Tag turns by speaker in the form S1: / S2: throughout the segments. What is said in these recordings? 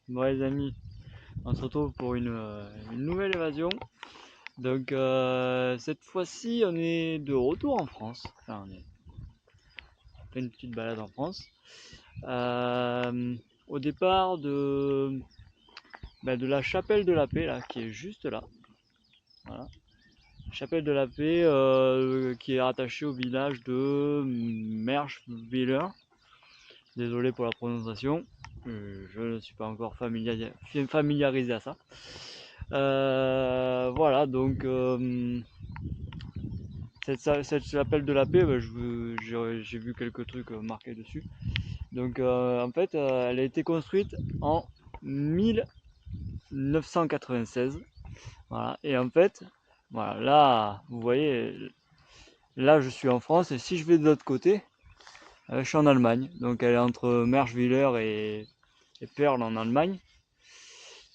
S1: Bon les amis, on se retrouve pour une nouvelle évasion. Donc cette fois-ci on est de retour en France. Enfin on fait une petite balade en France. Au départ de la chapelle de la Paix là, qui est juste là. Voilà. Chapelle de la Paix qui est rattachée au village de Merschwiller. Désolé pour la prononciation. Je ne suis pas encore familiarisé à ça. Voilà, donc cette chapelle de la Paix, j'ai vu quelques trucs marqués dessus. Donc en fait, elle a été construite en 1996. Voilà, et en fait, voilà, là, vous voyez, là je suis en France et si je vais de l'autre côté, je suis en Allemagne. Donc elle est entre Merschwiller et Perl en Allemagne.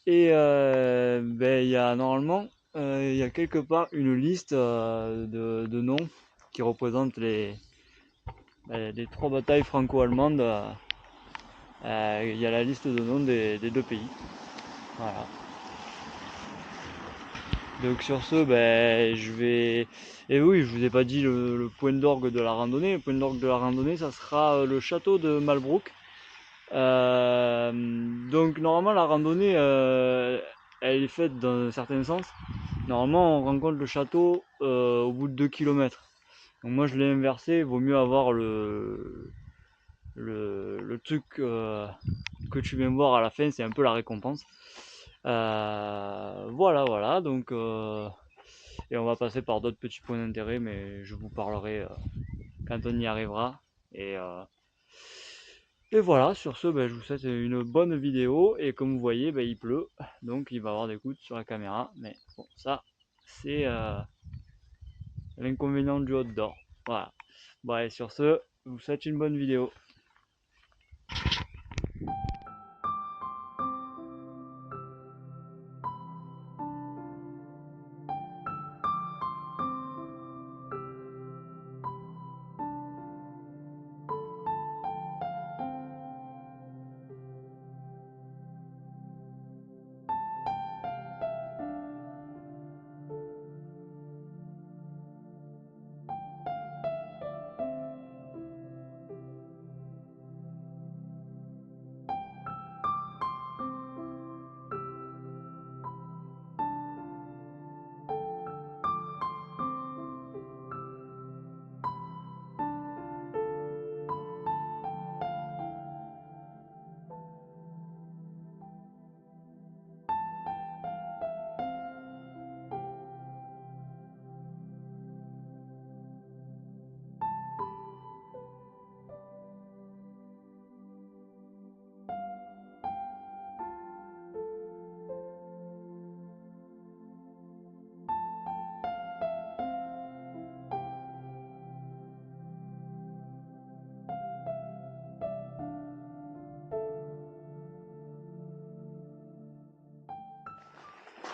S1: Et il y a normalement, il y a quelque part une liste de noms qui représentent les trois batailles franco-allemandes. Il y a la liste de noms des deux pays. Voilà. Donc sur ce, je vais. Et oui, je vous ai pas dit le point d'orgue de la randonnée. Le point d'orgue de la randonnée, ça sera le château de Malbrook. Donc normalement la randonnée, elle est faite dans un certain sens. Normalement on rencontre le château au bout de 2 km. Donc moi je l'ai inversé, il vaut mieux avoir le truc que tu viens voir à la fin, c'est un peu la récompense. Voilà, donc et on va passer par d'autres petits points d'intérêt, mais je vous parlerai quand on y arrivera. Et, euh, et voilà, sur ce, je vous souhaite une bonne vidéo. Et comme vous voyez, il pleut, donc il va y avoir des gouttes sur la caméra. Mais bon, ça, c'est l'inconvénient du outdoor. Voilà. Bon, allez, sur ce, je vous souhaite une bonne vidéo.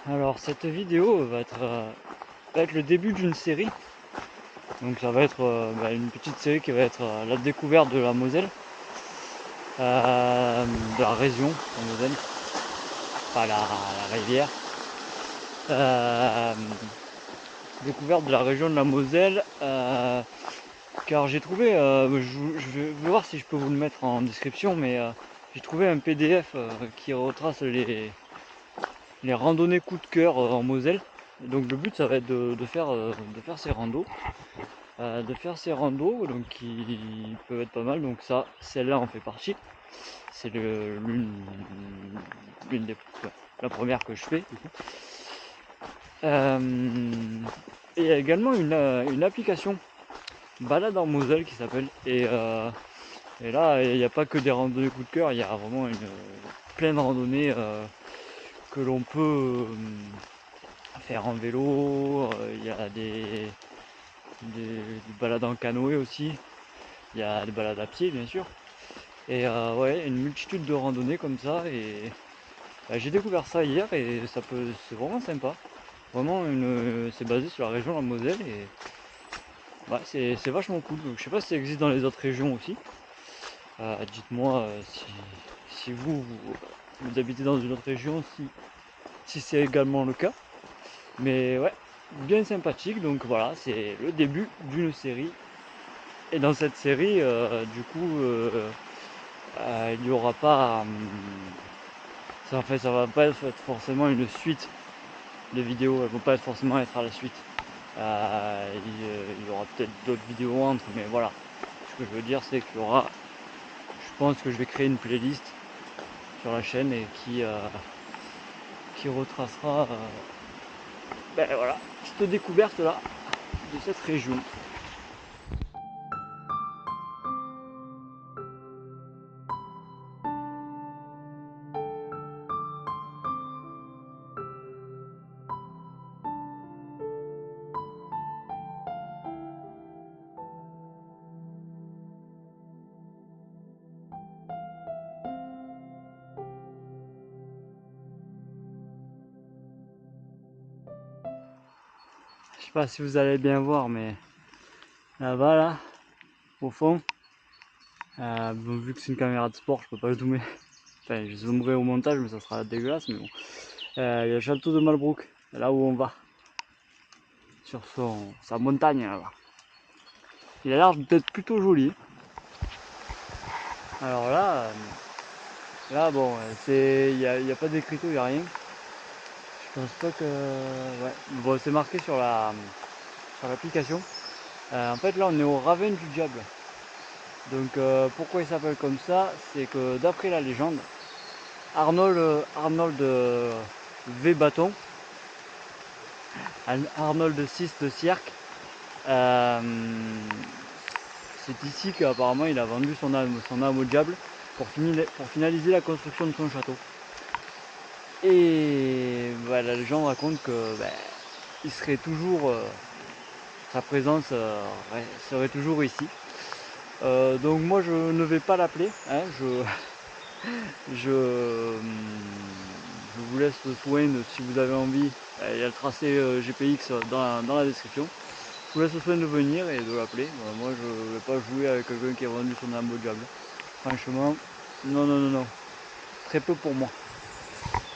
S1: Alors, cette vidéo va être le début d'une série. Donc ça va être une petite série qui va être la découverte de la Moselle, de la région, la Moselle, pas la rivière. Euh, Découverte de la région de la Moselle, car j'ai trouvé, je vais voir si je peux vous le mettre en description, mais j'ai trouvé un PDF qui retrace les randonnées coup de cœur en Moselle. Donc le but ça va être de faire ces randos. Donc qui peuvent être pas mal. Donc ça, celle-là en fait partie. C'est l'une des la première que je fais. Et il y a également une application balade en Moselle qui s'appelle. Et là, il n'y a pas que des randonnées coup de cœur, il y a vraiment plein de randonnées que l'on peut faire en vélo. Il y a des balades en canoë aussi. Il y a des balades à pied bien sûr. Et ouais, une multitude de randonnées comme ça. Et j'ai découvert ça hier et c'est vraiment sympa. Vraiment, c'est basé sur la région de la Moselle et c'est vachement cool. Donc, je sais pas si ça existe dans les autres régions aussi. Dites-moi si vous vous habitez dans une autre région si c'est également le cas. Mais ouais, bien sympathique. Donc voilà, c'est le début d'une série. Et dans cette série, du coup, il n'y aura pas. Ça va pas être forcément une suite de vidéos, elles vont pas forcément être à la suite. Il y aura peut-être d'autres vidéos entre, mais voilà. Ce que je veux dire, c'est qu'il y aura. Je pense que je vais créer une playlist sur la chaîne et qui retracera voilà, cette découverte là de cette région. Je sais pas si vous allez bien voir, mais là-bas, là, au fond, bon, vu que c'est une caméra de sport, je peux pas zoomer. Enfin, je zoomerai au montage, mais ça sera dégueulasse. Mais bon, il y a le château de Malbrook, là où on va, sur sa montagne là-bas. Il a l'air d'être plutôt joli. Alors là bon, il y a pas d'écriteau, il n'y a rien. Je pense pas que. Ouais. Bon, c'est marqué sur l'application. En fait, là, on est au Ravin du Diable. Donc, pourquoi il s'appelle comme ça? C'est que d'après la légende, Arnold V. Bâton, Arnold VI de Cirque, c'est ici qu'apparemment il a vendu son âme au diable pour finaliser la construction de son château. Et la légende raconte que il serait toujours, sa présence serait toujours ici. Donc moi je ne vais pas l'appeler, hein, je vous laisse le soin si vous avez envie, il y a le tracé GPX dans la description. Je vous laisse le soin de venir et de l'appeler. Moi je ne vais pas jouer avec quelqu'un qui a vendu son âme au diable. Franchement, non. Très peu pour moi.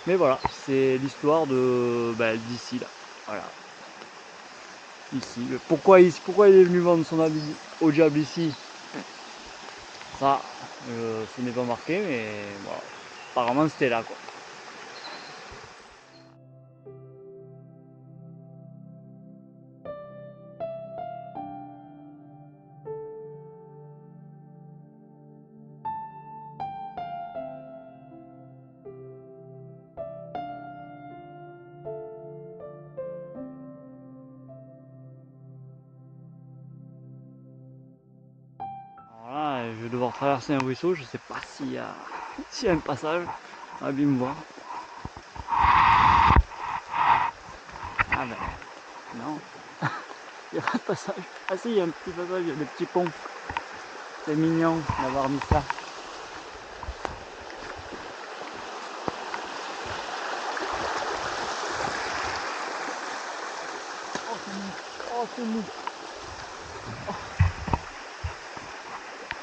S1: Mais voilà, c'est l'histoire d'ici là. Voilà. Ici. Pourquoi il est venu vendre son âme au diable ici? Ça, ce n'est pas marqué, mais voilà. Apparemment c'était là quoi. Voilà, je vais devoir traverser un ruisseau, je sais pas s'il y a un passage. On va bien me voir. Ah ben non, il n'y a pas de passage. Ah si, il y a un petit passage, il y a des petits ponts. C'est mignon d'avoir mis ça. Oh c'est mou, oh c'est mou. Oh,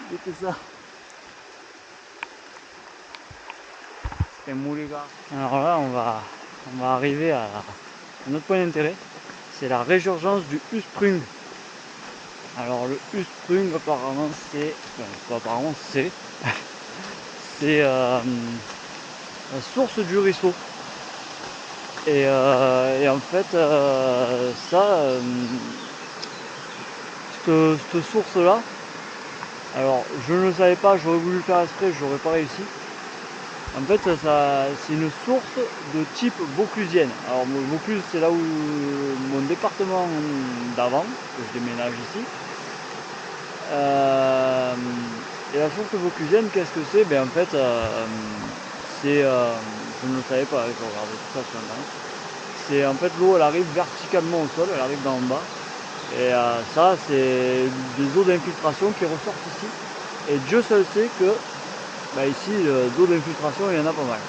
S1: c'était ça. C'était mou les gars. Alors là on va arriver à notre point d'intérêt. C'est la résurgence du Usprung. Alors le Usprung apparemment c'est. Bon, apparemment c'est la source du ruisseau. Et en fait, cette source-là, alors je ne le savais pas, j'aurais voulu le faire exprès, j'aurais pas réussi. En fait, c'est une source de type vauclusienne. Alors Vaucluse, c'est là où mon département d'avant, que je déménage ici. Et la source vauclusienne, qu'est-ce que c'est? En fait, je ne le savais pas, je regardais tout ça sur internet. C'est en fait l'eau, elle arrive verticalement au sol, elle arrive d'en bas. Et ça, c'est des eaux d'infiltration qui ressortent ici. Et Dieu seul sait que ici, d'eau d'infiltration, il y en a pas mal.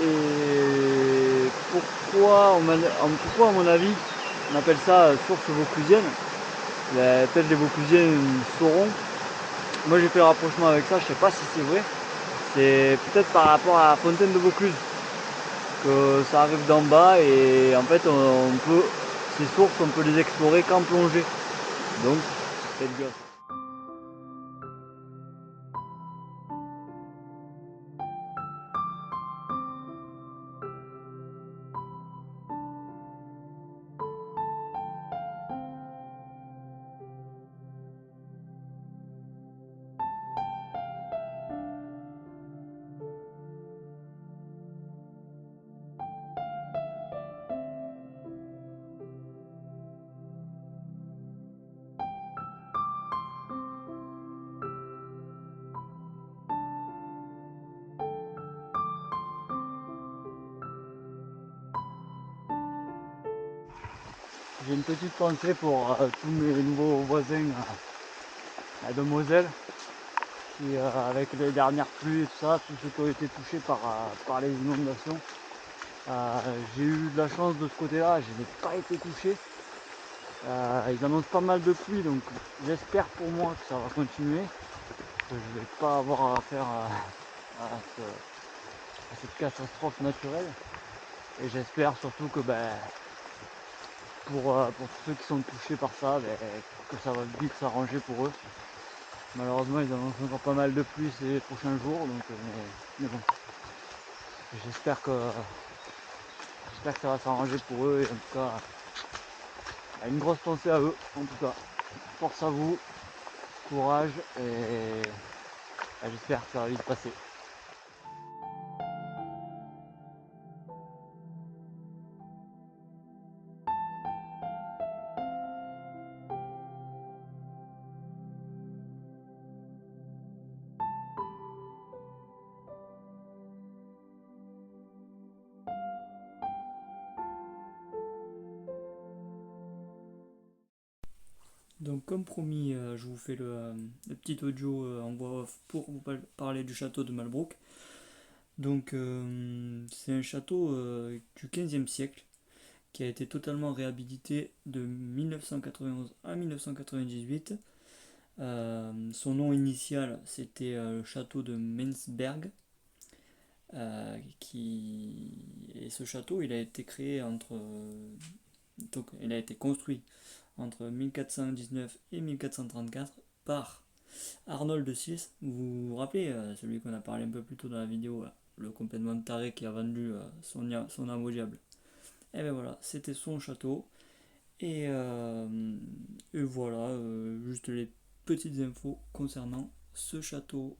S1: Et pourquoi, à mon avis, on appelle ça source vauclusienne? Peut-être les vauclusiens sauront. Moi, j'ai fait le rapprochement avec ça, je sais pas si c'est vrai. c'est peut-être par rapport à la fontaine de Vaucluse que ça arrive d'en bas et en fait ces sources on peut les explorer qu'en plongée. Donc c'est peut-être bien ça. J'ai une petite pensée pour tous mes nouveaux voisins de Moselle qui, avec les dernières pluies et tout ça, tous ceux qui ont été touchés par les inondations. J'ai eu de la chance de ce côté-là, je n'ai pas été touché. Ils annoncent pas mal de pluie, donc j'espère pour moi que ça va continuer, que je ne vais pas avoir affaire à cette catastrophe naturelle. Et j'espère surtout que pour tous ceux qui sont touchés par ça, que ça va vite s'arranger pour eux. Malheureusement, ils annoncent encore pas mal de pluie ces prochains jours, donc mais bon, j'espère que ça va s'arranger pour eux et en tout cas, une grosse pensée à eux. En tout cas, force à vous, courage et j'espère que ça va vite passer.
S2: Donc comme promis, je vous fais le petit audio en voix off pour vous parler du château de Malbrouck. Donc c'est un château du XVe siècle qui a été totalement réhabilité de 1991 à 1998. Son nom initial c'était le château de Menzberg. Et ce château il a été créé donc il a été construit entre 1419 et 1434 par Arnold de Sils. Vous vous rappelez, celui qu'on a parlé un peu plus tôt dans la vidéo, le complètement taré qui a vendu son âme au diable. Et bien voilà, c'était son château. Et voilà, juste les petites infos concernant ce château.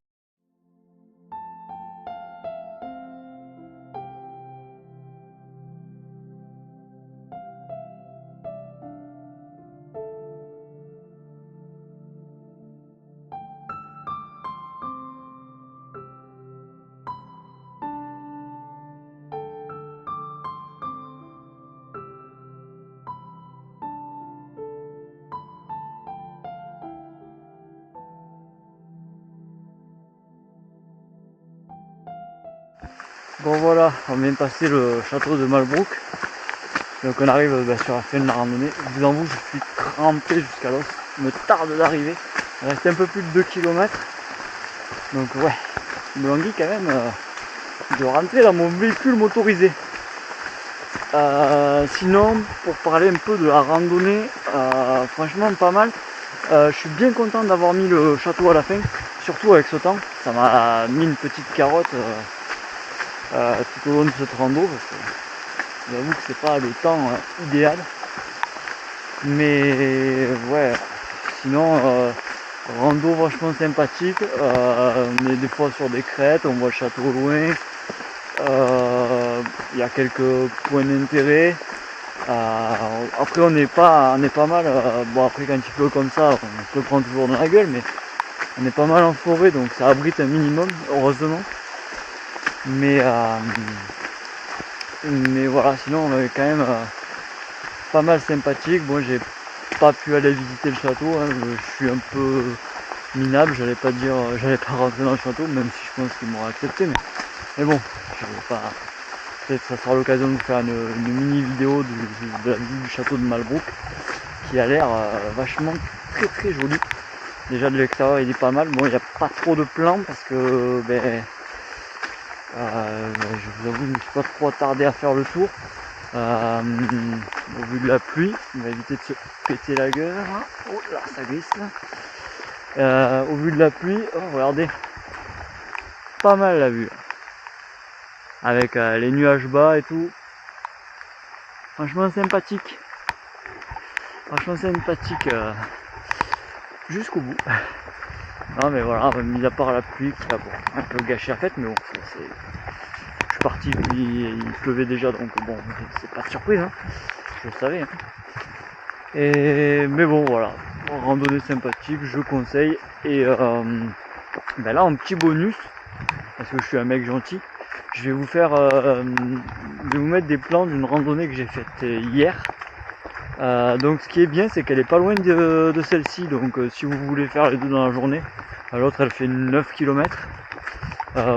S1: Bon voilà, on vient de passer le château de Malbrouck. Donc on arrive sur la fin de la randonnée. Je vous avoue, je suis trempé jusqu'à l'os. Il me tarde d'arriver. Il reste un peu plus de 2 km. Donc ouais, il me languit quand même de rentrer dans mon véhicule motorisé. Sinon, pour parler un peu de la randonnée, franchement pas mal. Je suis bien content d'avoir mis le château à la fin, surtout avec ce temps. Ça m'a mis une petite carotte tout au long de cette rando, parce que j'avoue que c'est pas le temps idéal. Mais ouais, sinon rando vachement sympathique. On est des fois sur des crêtes, on voit le château au loin. Il y a quelques points d'intérêt. Après on est pas mal. Bon après quand il pleut comme ça, on se le prend toujours dans la gueule, mais on est pas mal en forêt, donc ça abrite un minimum, heureusement. Mais voilà, sinon on est quand même pas mal sympathique. Bon, j'ai pas pu aller visiter le château, hein. Je suis un peu minable, j'allais pas rentrer dans le château, même si je pense qu'ils m'auraient accepté, mais bon, je vais pas. Peut-être que ça sera l'occasion de faire une mini vidéo de la ville du château de Malbrouck, qui a l'air vachement très très joli. Déjà de l'extérieur il est pas mal. Bon, il n'y a pas trop de plans parce que Je vous avoue, je ne me suis pas trop attardé à faire le tour. Au vu de la pluie, on va éviter de se péter la gueule. Oh là, ça glisse là. Au vu de la pluie, oh, regardez, pas mal la vue. Avec les nuages bas et tout. Franchement sympathique. Franchement sympathique jusqu'au bout. Non mais voilà, mis à part la pluie qui a un peu gâché la fête, mais bon, je suis parti puis il pleuvait déjà, donc bon, c'est pas de surprise, hein, je le savais. Hein. Mais bon voilà, randonnée sympathique, je conseille. Et ben là en petit bonus, parce que je suis un mec gentil, je vais vous faire, je vais vous mettre des plans d'une randonnée que j'ai faite hier. Donc ce qui est bien, c'est qu'elle est pas loin de celle-ci, donc si vous voulez faire les deux dans la journée, l'autre elle fait 9 km.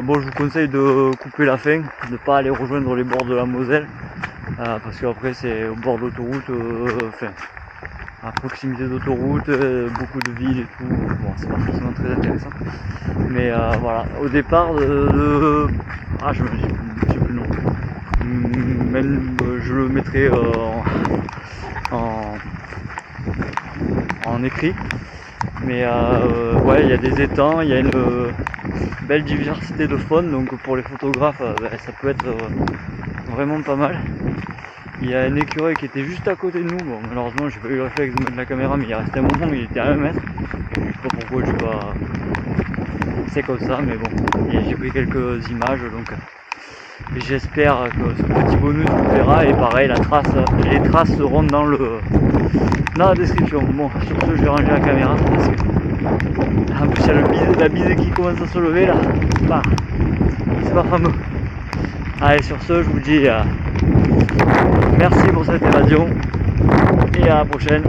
S1: Bon, je vous conseille de couper la fin, de ne pas aller rejoindre les bords de la Moselle, parce qu'après c'est au bord d'autoroute, enfin à proximité d'autoroute, beaucoup de villes et tout, bon c'est pas forcément très intéressant. Mais voilà, au départ ah je sais plus le nom. Même je le mettrai en écrit. Mais ouais, il y a des étangs, il y a une belle diversité de faune, donc pour les photographes, ça peut être vraiment pas mal. Il y a un écureuil qui était juste à côté de nous. Bon, malheureusement, j'ai pas eu le réflexe de mettre la caméra, mais il restait un moment, il était à 1 mètre. Je sais pas pourquoi, je sais pas. C'est comme ça, mais bon, j'ai pris quelques images, donc j'espère que ce petit bonus vous plaira. Et pareil, les traces seront dans la description. Bon, sur ce, je vais ranger la caméra parce que en plus, il y a la bise qui commence à se lever là. C'est pas fameux. Allez, sur ce, je vous dis merci pour cette évasion et à la prochaine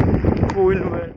S1: pour une nouvelle.